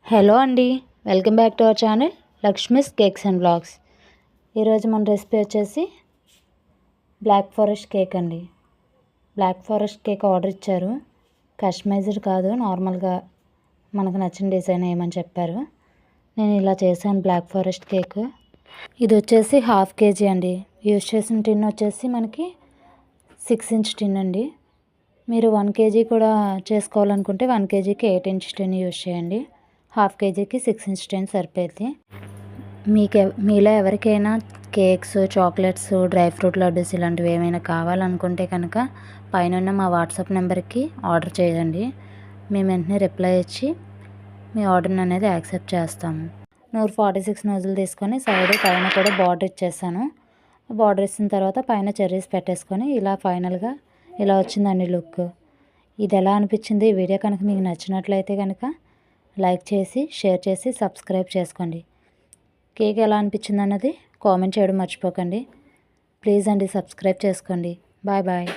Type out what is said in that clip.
Hello అండి, welcome back to our channel Lakshmi's cakes and blogs. ఈరోజు మన రెసిపీ వచ్చేసి బ్లాక్ ఫారెస్ట్ కేక్ అండి. బ్లాక్ ఫారెస్ట్ కేక్ ఆర్డర్ ఇచ్చారు. కస్టమైజ్డ్ కాదు, నార్మల్గా మనకు నచ్చిన డిజైన్ వేయమని చెప్పారు. నేను ఇలా చేశాను బ్లాక్ ఫారెస్ట్ కేక్. ఇది వచ్చేసి 1/2 kg అండి. యూజ్ చేసిన టిన్ వచ్చేసి మనకి 6 inch టిన్ అండి. మీరు 1 kg కూడా చేసుకోవాలనుకుంటే 1 kgకి 8 inch టిన్ యూజ్ చేయండి. 1/2 kgకి 6 inch టిన్ సరిపోద్ది. మీలో ఎవరికైనా cakes, chocolates, dry fruit laddoos ఇలాంటివి ఏమైనా కావాలనుకుంటే కనుక పైన ఉన్న మా వాట్సాప్ నెంబర్కి ఆర్డర్ చేయండి. మేము వెంటనే రిప్లై ఇచ్చి మీ ఆర్డర్ని అనేది యాక్సెప్ట్ చేస్తాము. 146 నోజులు తీసుకొని సైడ్ పైన కూడా బార్డర్ ఇచ్చేసాను. బార్డర్ ఇచ్చిన తర్వాత పైన చెర్రీస్ పెట్టేసుకొని ఇలా ఫైనల్గా ఇలా వచ్చిందండి లుక్. ఇది ఎలా అనిపించింది? ఈ వీడియో కనుక మీకు నచ్చినట్లయితే కనుక లైక్ చేసి, షేర్ చేసి, సబ్స్క్రైబ్ చేసుకోండి. కేక్ ఎలా అనిపించింది అన్నది కామెంట్ చేయడం మర్చిపోకండి. ప్లీజ్ అండి, సబ్స్క్రైబ్ చేసుకోండి. Bye bye.